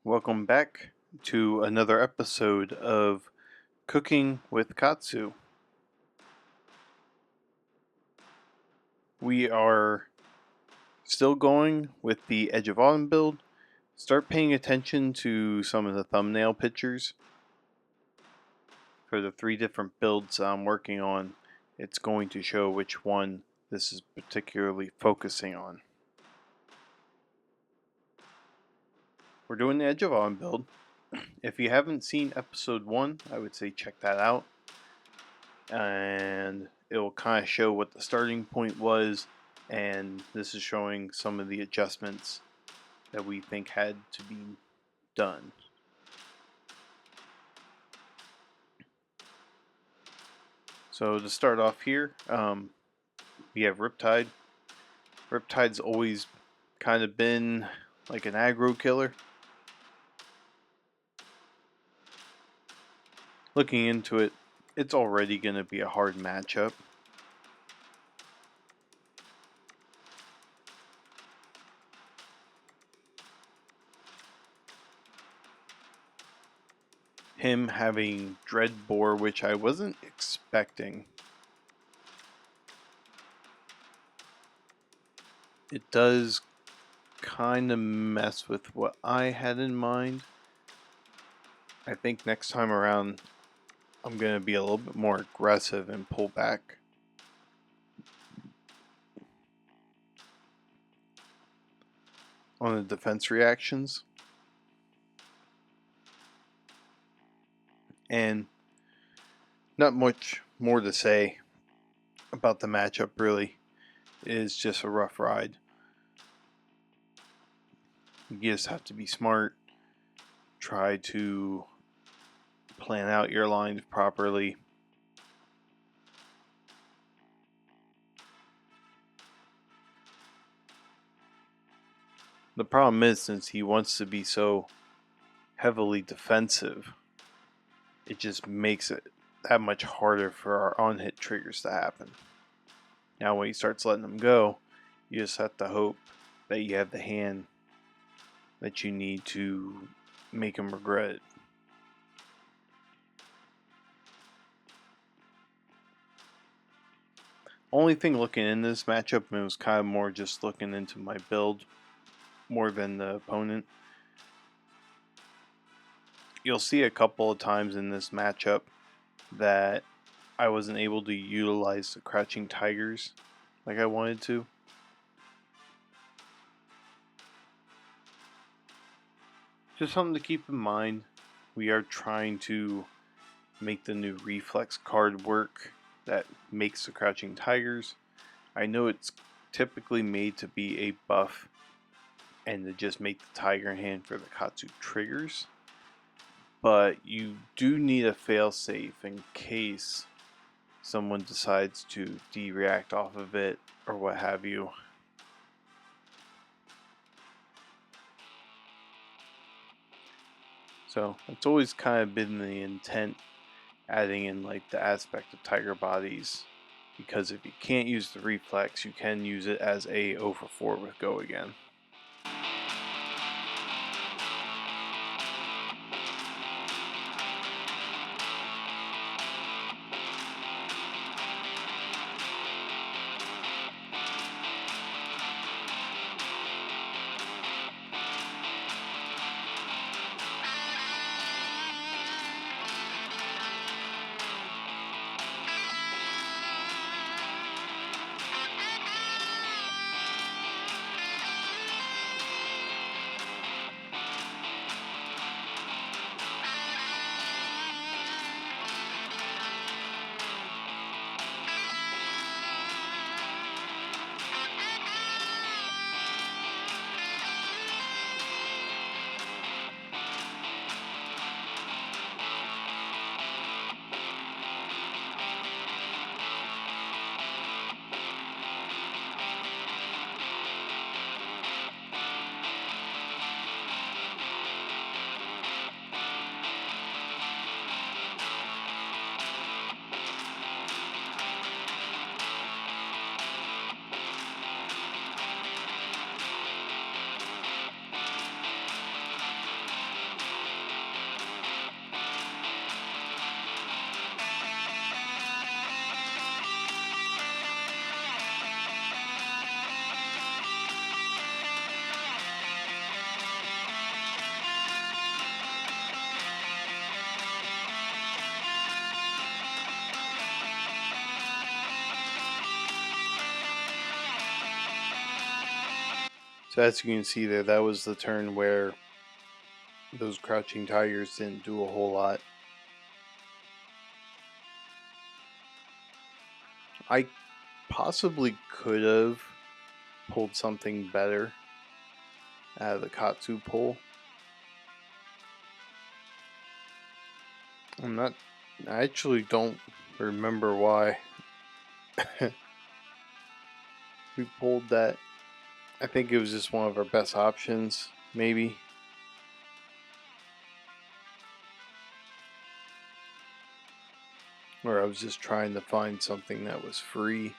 Welcome back to another episode of Cooking with Katsu. We are still going with the Edge of Autumn build. Start paying attention to some of the thumbnail pictures for the 3 different builds I'm working on. It's going to show which one this is particularly focusing on. We're doing the Edge of Autumn build. If you haven't seen episode 1, I would say check that out. And it will kind of show what the starting point was, and this is showing some of the adjustments that we think had to be done. So to start off here, we have Riptide. Riptide's always kind of been like an aggro killer. Looking into it, it's already going to be a hard matchup. Him having Dreadbore, which I wasn't expecting. It does kind of mess with what I had in mind. I think next time around I'm going to be a little bit more aggressive and pull back. On the defense reactions. And not much more to say about the matchup, really. It is just a rough ride. You just have to be smart. Try to plan out your lines properly. The problem is, since he wants to be so heavily defensive, it just makes it that much harder for our on-hit triggers to happen. Now when he starts letting them go, you just have to hope that you have the hand that you need to make him regret it. Only thing looking in this matchup, and it was kind of more just looking into my build more than the opponent. You'll see a couple of times in this matchup that I wasn't able to utilize the crouching tigers like I wanted to. Just something to keep in mind. We are trying to make the new reflex card work that makes the crouching tigers. I know it's typically made to be a buff and to just make the tiger hand for the Katsu triggers, but you do need a failsafe in case someone decides to de-react off of it or what have you. So it's always kind of been the intent, adding in like the aspect of tiger bodies, because if you can't use the reflex, you can use it as a 0 for 4 with go again. So as you can see there, that was the turn where those crouching tigers didn't do a whole lot. I possibly could have pulled something better out of the Katsu pull. I actually don't remember why we pulled that. I think it was just one of our best options, maybe. Or I was just trying to find something that was free.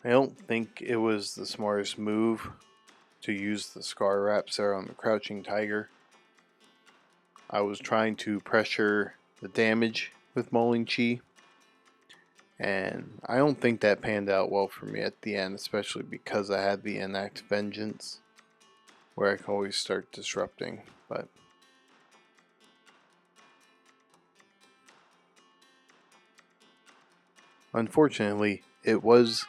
I don't think it was the smartest move to use the scar wraps there on the crouching tiger. I was trying to pressure the damage with Mauling Chi, and I don't think that panned out well for me at the end, especially because I had the Enact Vengeance, where I can always start disrupting. But unfortunately, it was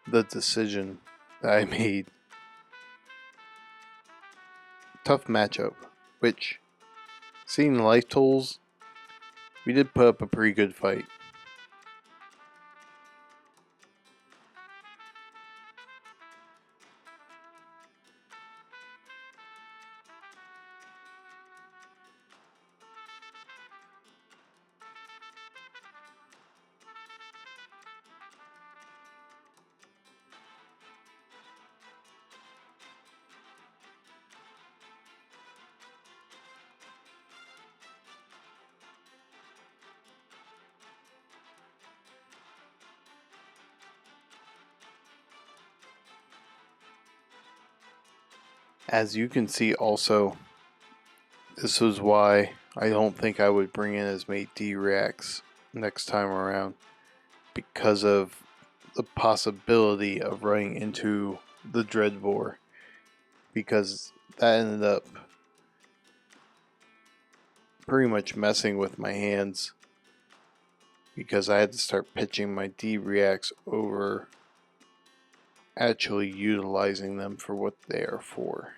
the decision that I made. Tough matchup, which, seeing the life totals, we did put up a pretty good fight. As you can see also, this was why I don't think I would bring in as many D-Reacts next time around, because of the possibility of running into the Dreadbore, because that ended up pretty much messing with my hands, because I had to start pitching my D-Reacts over actually utilizing them for what they are for.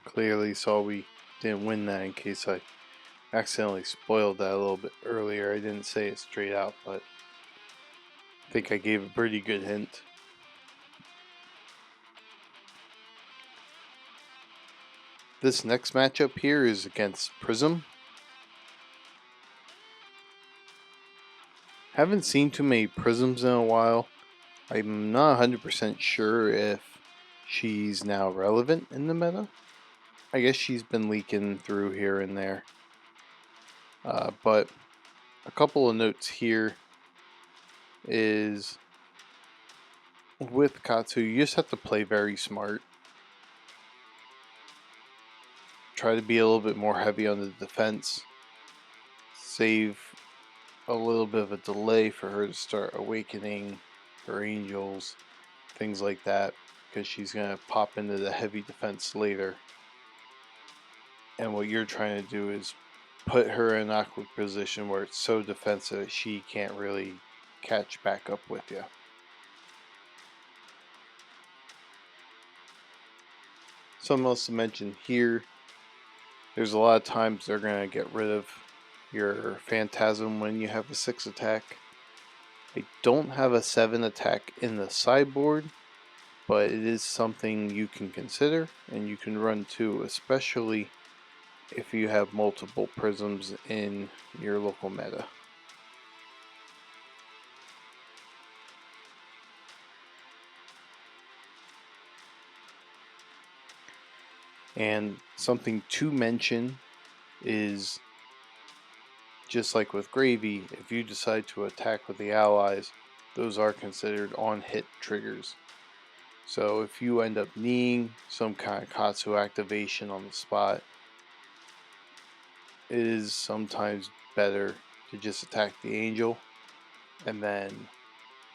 Clearly saw we didn't win that, in case I accidentally spoiled that a little bit earlier. I didn't say it straight out, but I think I gave a pretty good hint. This next matchup here is against Prism. Haven't seen too many Prisms in a while. I'm not 100% sure if she's now relevant in the meta. I guess she's been leaking through here and there. But a couple of notes here is with Katsu, you just have to play very smart. Try to be a little bit more heavy on the defense. Save a little bit of a delay for her to start awakening her angels, things like that, because she's going to pop into the heavy defense later. And what you're trying to do is put her in an awkward position where it's so defensive that she can't really catch back up with you. Something else to mention here, there's a lot of times they're going to get rid of your Phantasm when you have a 6 attack. I don't have a 7 attack in the sideboard, but it is something you can consider and you can run too, especially if you have multiple prisms in your local meta. And something to mention is, just like with Gravy, if you decide to attack with the allies, those are considered on hit triggers. So if you end up needing some kind of Katsu activation on the spot, it is sometimes better to just attack the angel and then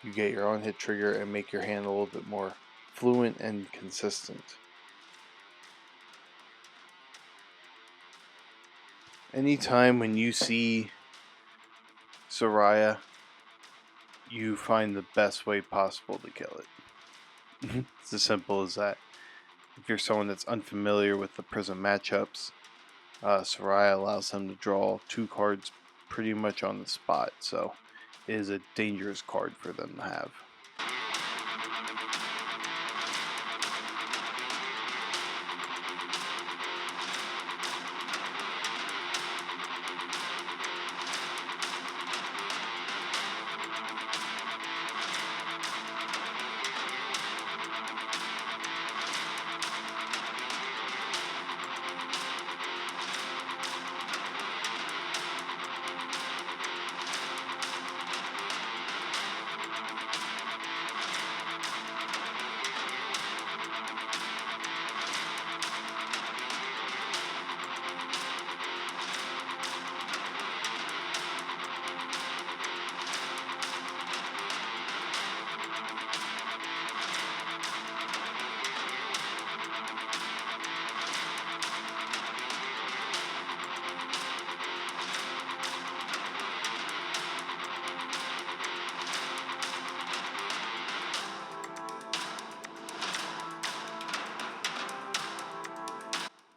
you get your own hit trigger and make your hand a little bit more fluent and consistent. Anytime when you see Soraya, you find the best way possible to kill it. It's as simple as that. If you're someone that's unfamiliar with the Prism matchups, Soraya allows them to draw 2 cards pretty much on the spot, so it is a dangerous card for them to have.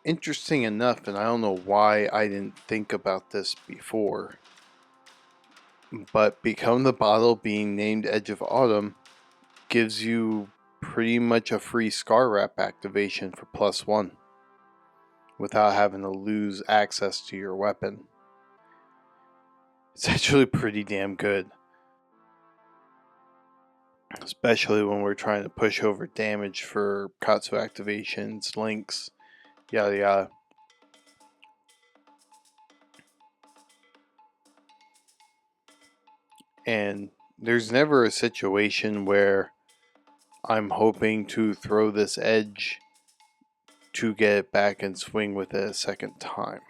Interesting enough, and I don't know why I didn't think about this before, but Become the Bottle being named Edge of Autumn gives you pretty much a free Scar Wrap activation for +1 without having to lose access to your weapon. It's actually pretty damn good, especially when we're trying to push over damage for Katsu activations, links, yada yada. And there's never a situation where I'm hoping to throw this edge to get it back and swing with it a second time.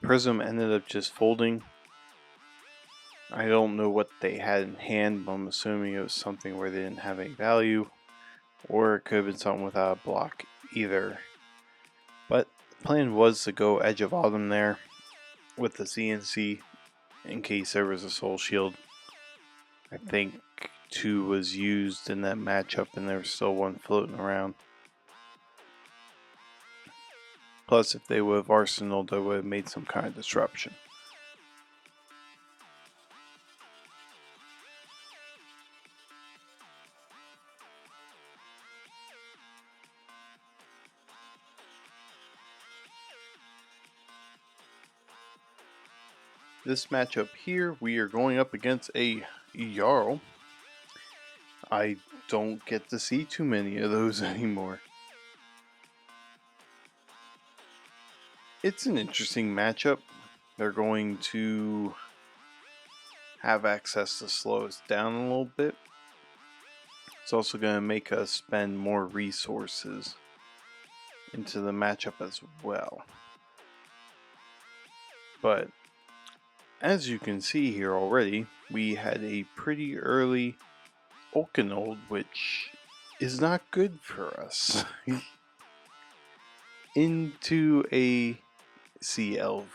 Prism ended up just folding. I don't know what they had in hand, but I'm assuming it was something where they didn't have any value, or it could have been something without a block either. But the plan was to go Edge of Autumn there with the CNC in case there was a Soul Shield. I think 2 was used in that matchup and there was still 1 floating around. Plus, if they would have arsenaled, they would have made some kind of disruption. This matchup here, we are going up against a Jarl. I don't get to see too many of those anymore. It's an interesting matchup. They're going to have access to slow us down a little bit. It's also going to make us spend more resources into the matchup as well. But as you can see here already, we had a pretty early Okanold, which is not good for us, into a CLF.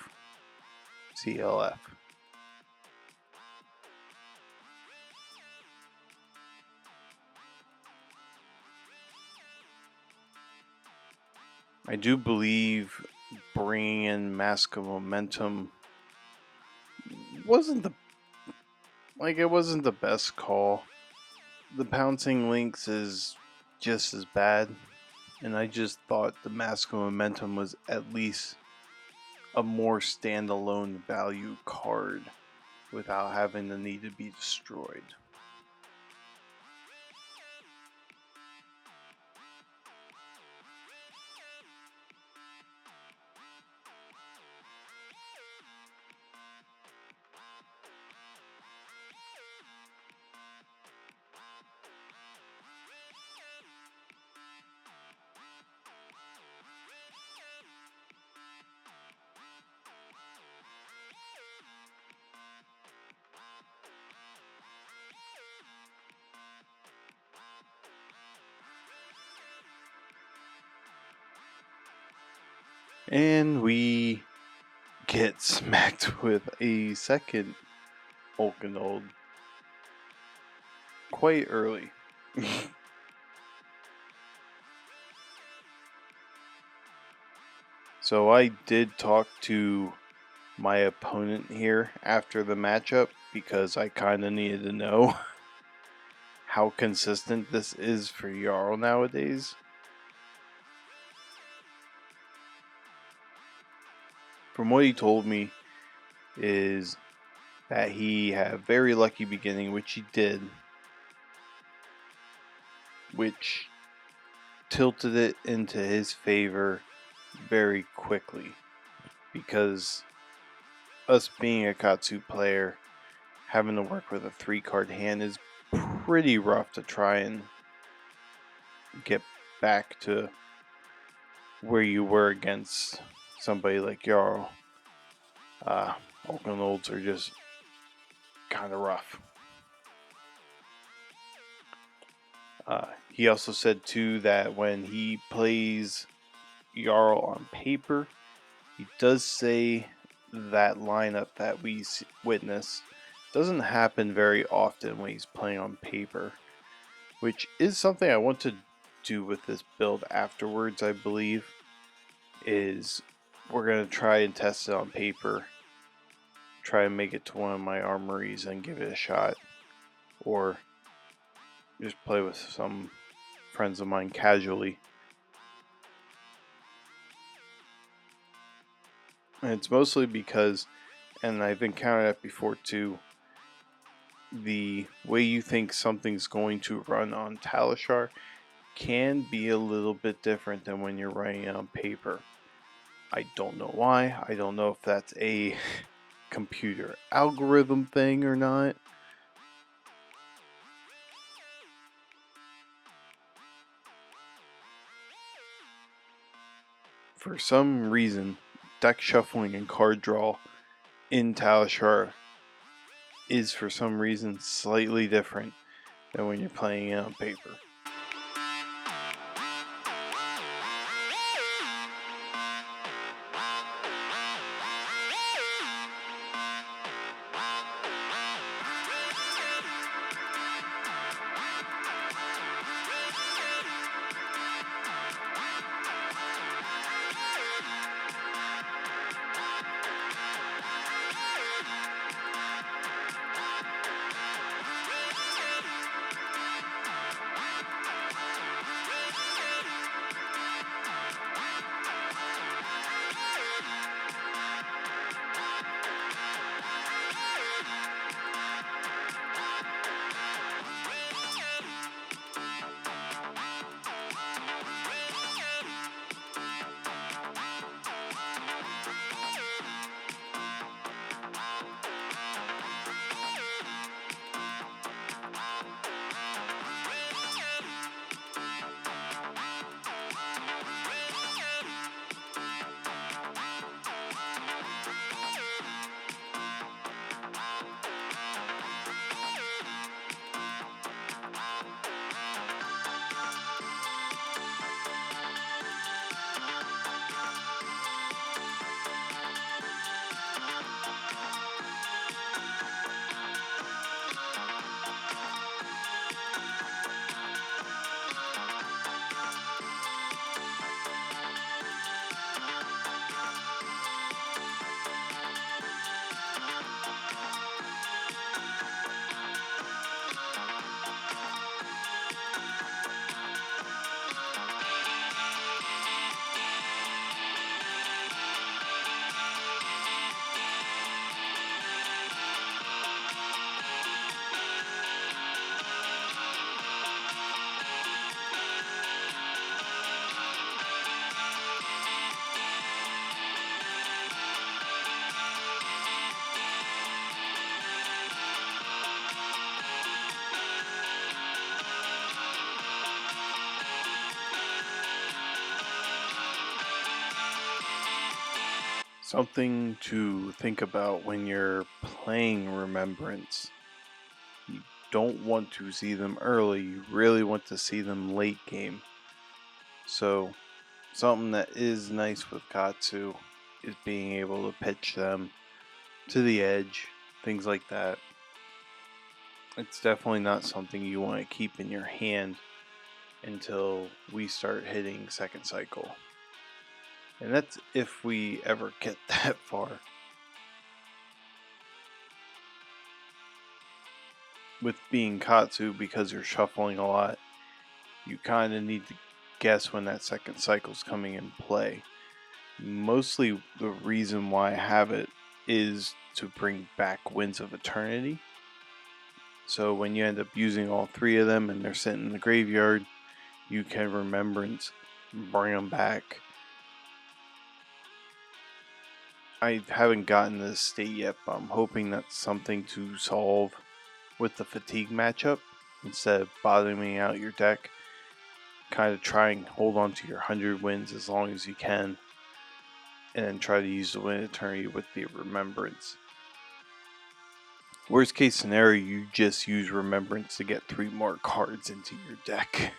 I do believe bringing in Mask of Momentum wasn't the best call. The Pouncing Lynx is just as bad, and I just thought the Mask of Momentum was at least a more standalone value card without having the need to be destroyed. And we get smacked with a second Okanold quite early. So I did talk to my opponent here after the matchup because I kind of needed to know how consistent this is for Jarl nowadays. From what he told me is that he had a very lucky beginning, which he did, which tilted it into his favor very quickly, because us being a Katsu player, having to work with a 3-card hand is pretty rough to try and get back to where you were against somebody like Jarl. Oakenolds are just kind of rough. He also said too that when he plays Jarl on paper, he does say that lineup that we witness doesn't happen very often when he's playing on paper, which is something I want to do with this build afterwards. I believe is we're going to try and test it on paper, try and make it to one of my armories and give it a shot, or just play with some friends of mine casually. And it's mostly because, and I've encountered that before too, the way you think something's going to run on Talishar can be a little bit different than when you're writing it on paper. I don't know why. I don't know if that's a computer algorithm thing or not. For some reason, deck shuffling and card draw in Talishar is for some reason slightly different than when you're playing it on paper. Something to think about when you're playing Remembrance. You don't want to see them early, you really want to see them late game. So, something that is nice with Katsu is being able to pitch them to the edge, things like that. It's definitely not something you want to keep in your hand until we start hitting second cycle. And that's if we ever get that far. With being Katsu, because you're shuffling a lot, you kind of need to guess when that second cycle's coming in play. Mostly the reason why I have it is to bring back Winds of Eternity. So when you end up using all three of them and they're sitting in the graveyard, you can Remembrance, bring them back. I haven't gotten to this state yet, but I'm hoping that's something to solve with the fatigue matchup. Instead of bottoming out your deck, kind of try and hold on to your 100 wins as long as you can, and then try to use the Wind Eternity with the Remembrance. Worst case scenario, you just use Remembrance to get 3 more cards into your deck.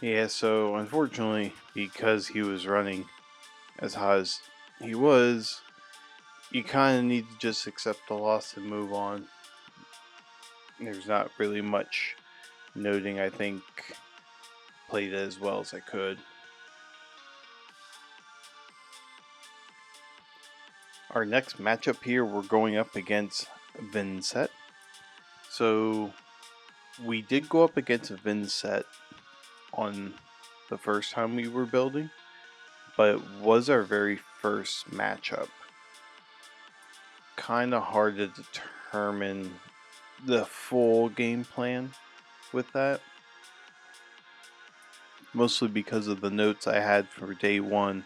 Yeah, so unfortunately, because he was running as high as he was, you kind of need to just accept the loss and move on. There's not really much noting. I think played it as well as I could. Our next matchup here, we're going up against Vincent. So we did go up against Vincent on the first time we were building, but it was our very first matchup. Kind of hard to determine the full game plan with that. Mostly because of the notes I had for day one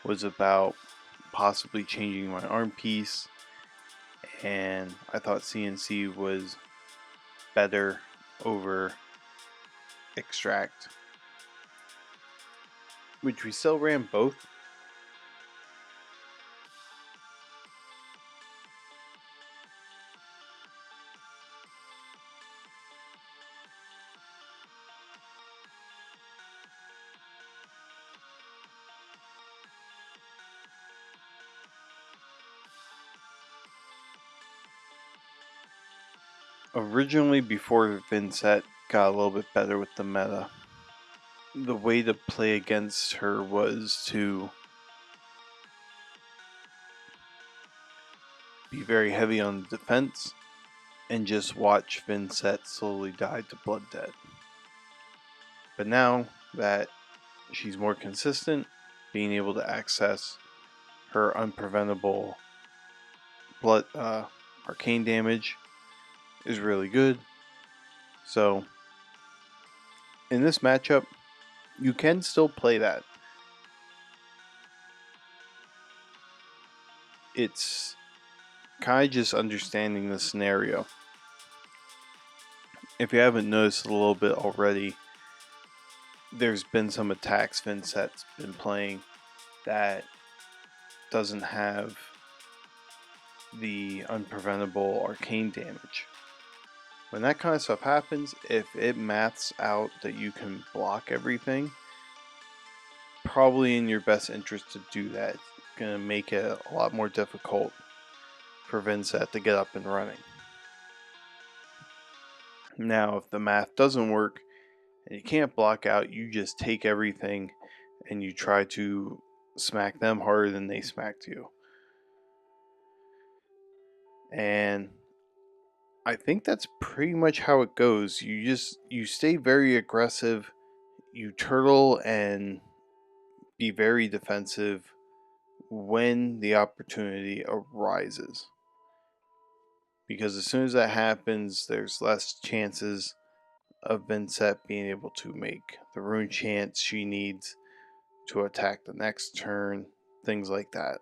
was about possibly changing my arm piece, and I thought CNC was better over extract, which we still ran both. Originally, before Vincent got a little bit better with the meta, the way to play against her was to be very heavy on defense and just watch Vincent slowly die to Blood Dead. But now that she's more consistent, being able to access her unpreventable blood arcane damage is really good. So in this matchup, you can still play that. It's kind of just understanding the scenario. If you haven't noticed a little bit already, there's been some attacks Vincent's been playing that doesn't have the unpreventable arcane damage. When that kind of stuff happens, if it maths out that you can block everything, probably in your best interest to do that. It's going to make it a lot more difficult for Vincent to get up and running. Now, if the math doesn't work and you can't block out, you just take everything and you try to smack them harder than they smacked you. And I think that's pretty much how it goes. You stay very aggressive, you turtle and be very defensive when the opportunity arises. Because as soon as that happens, there's less chances of Vincent being able to make the rune chance she needs to attack the next turn, things like that.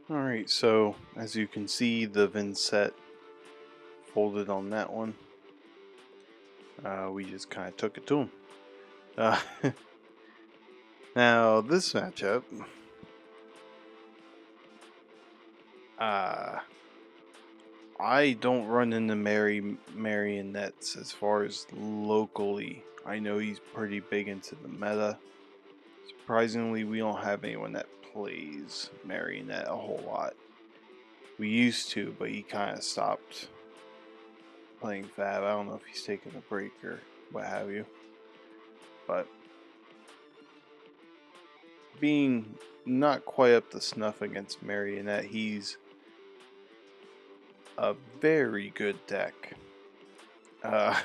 Alright, so as you can see, the Vincent folded on that one. We just kind of took it to him. Uh, now, this matchup, uh, I don't run into marionettes as far as locally. I know he's pretty big into the meta. Surprisingly, we don't have anyone that plays marionette a whole lot. We used to, but he kind of stopped playing Fab. I don't know if he's taking a break or what have you. But being not quite up to snuff against marionette, he's a very good deck. I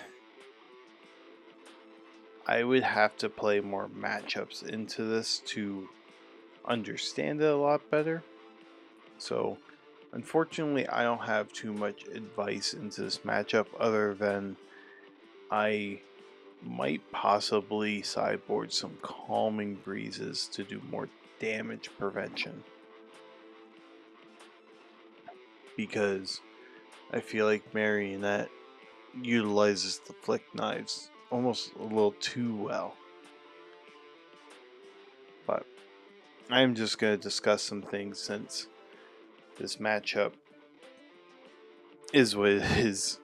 would have to play more matchups into this to understand it a lot better. So, unfortunately, I don't have too much advice into this matchup other than I might possibly sideboard some Calming Breezes to do more damage prevention. Because I feel like Marionette utilizes the Flick Knives almost a little too well. But I'm just going to discuss some things since this matchup is what it is.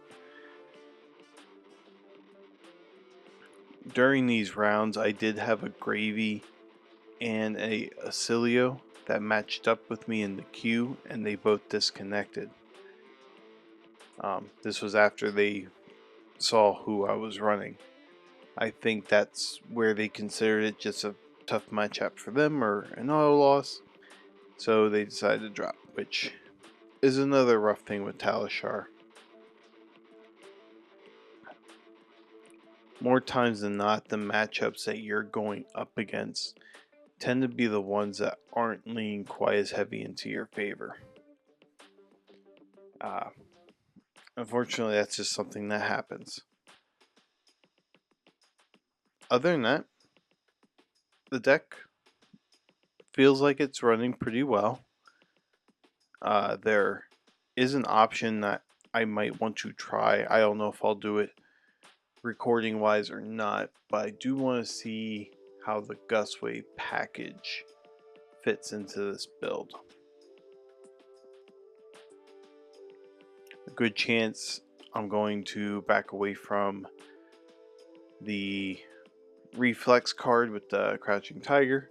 During these rounds, I did have a Gravy and a Acilio that matched up with me in the queue, and they both disconnected. This was after they saw who I was running. I think that's where they considered it just a tough matchup for them or an auto loss, so they decided to drop, which is another rough thing with Talishar. More times than not, the matchups that you're going up against tend to be the ones that aren't leaning quite as heavy into your favor. Unfortunately, that's just something that happens. Other than that, the deck feels like it's running pretty well. There is an option that I might want to try. I don't know if I'll do it recording wise or not, but I do want to see how the Gustwave package fits into this build. A good chance I'm going to back away from the reflex card with the Crouching Tiger,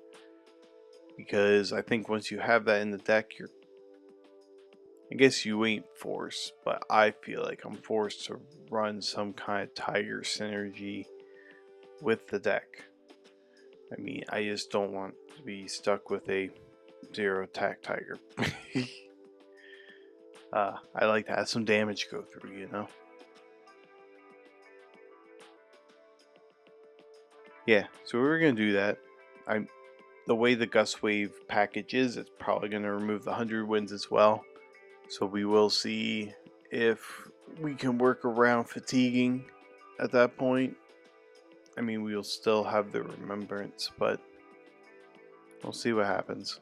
because I think once you have that in the deck, I guess you ain't forced, but I feel like I'm forced to run some kind of Tiger synergy with the deck. I mean, I just don't want to be stuck with a 0 attack Tiger. I like to have some damage go through, you know? Yeah, so we're going to do that. The way the Gustwave package is, it's probably going to remove the 100 wins as well. So we will see if we can work around fatiguing at that point. I mean, we'll still have the remembrance, but we'll see what happens.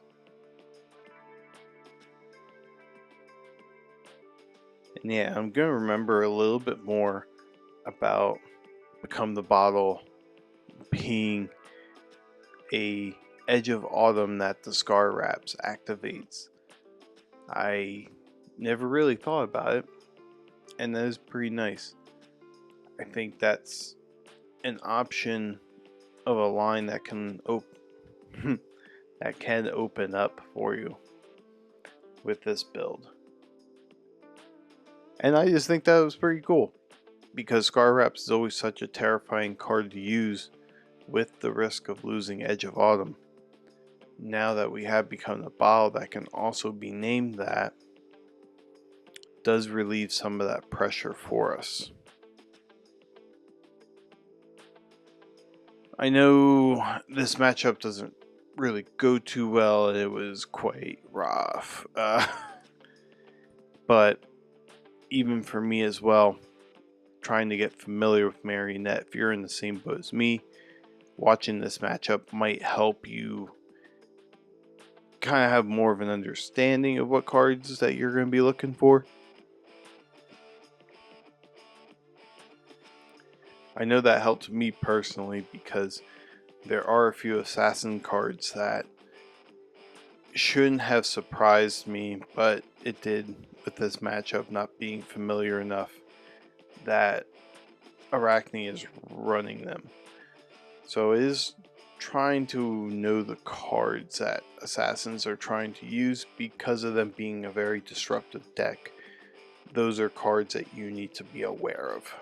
And yeah, I'm going to remember a little bit more about Become the Bottle being a Edge of Autumn that the Scar Wraps activates. I never really thought about it, and that is pretty nice. I think that's an option of a line that can open up for you with this build. And I just think that was pretty cool, because Scar Wraps is always such a terrifying card to use with the risk of losing Edge of Autumn. Now that we have Become the Bottle that can also be named that, does relieve some of that pressure for us. I know this matchup doesn't really go too well. It was quite rough. But even for me as well, trying to get familiar with Marionette, if you're in the same boat as me, watching this matchup might help you kind of have more of an understanding of what cards that you're going to be looking for. I know that helped me personally because there are a few assassin cards that shouldn't have surprised me, but it did with this matchup not being familiar enough that Arachne is running them. So it is trying to know the cards that assassins are trying to use because of them being a very disruptive deck. Those are cards that you need to be aware of.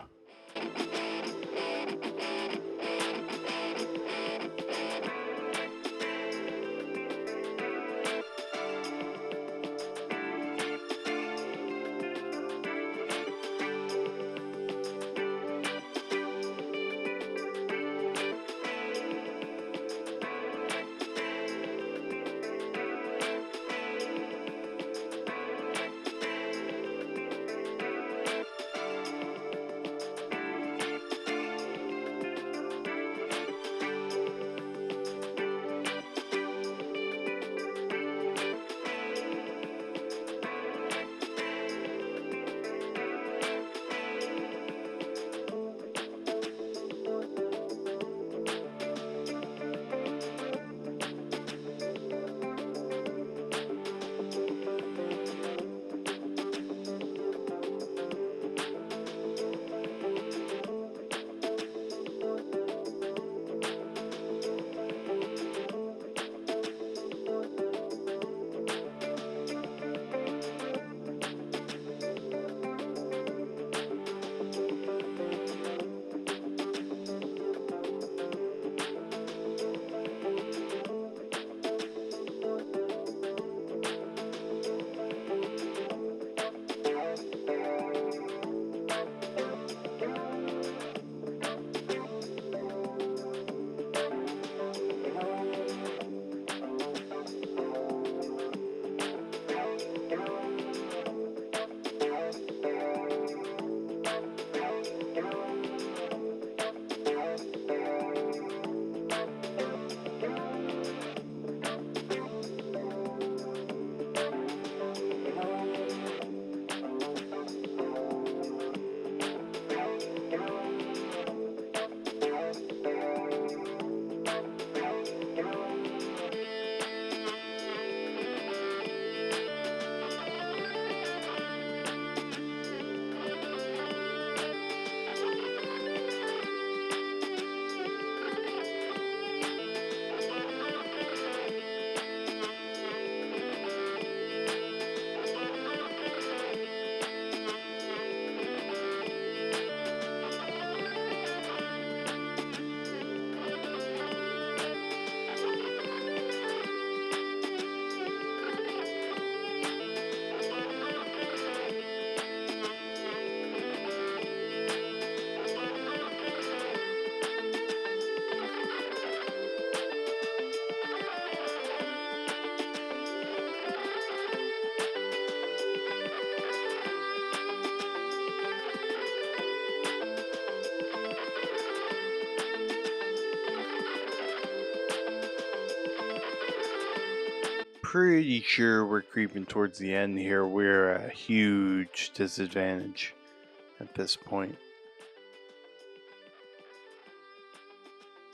Pretty sure we're creeping towards the end here. We're at a huge disadvantage at this point.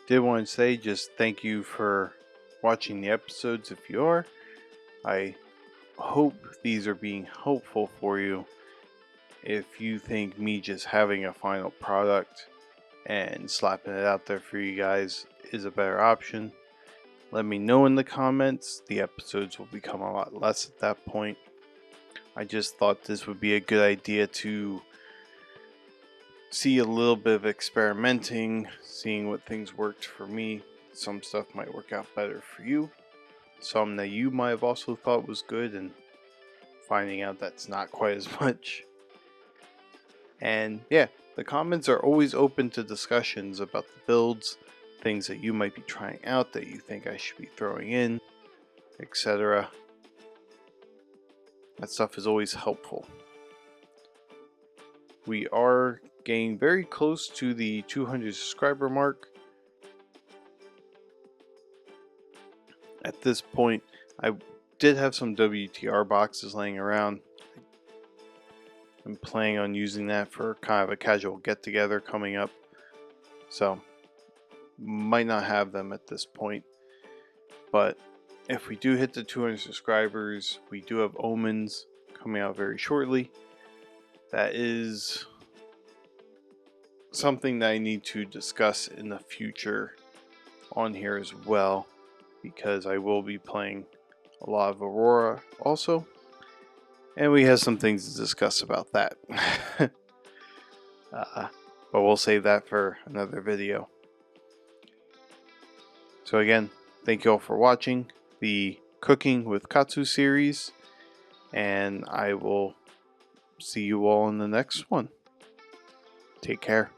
Did want to say just thank you for watching the episodes if you are. I hope these are being helpful for you. If you think me just having a final product and slapping it out there for you guys is a better option, let me know in the comments. The episodes will become a lot less at that point. I just thought this would be a good idea to see a little bit of experimenting, seeing what things worked for me. Some stuff might work out better for you. Some that you might have also thought was good and finding out that's not quite as much. And yeah, the comments are always open to discussions about the builds, things that you might be trying out that you think I should be throwing in, etc. That stuff is always helpful. We are getting very close to the 200 subscriber mark. At this point, I did have some WTR boxes laying around. I'm planning on using that for kind of a casual get-together coming up. So, might not have them at this point. But if we do hit the 200 subscribers, we do have Omens coming out very shortly. That is something that I need to discuss in the future on here as well, because I will be playing a lot of Aurora also, and we have some things to discuss about that. But we'll save that for another video. So again, thank you all for watching the Cooking with Katsu series, and I will see you all in the next one. Take care.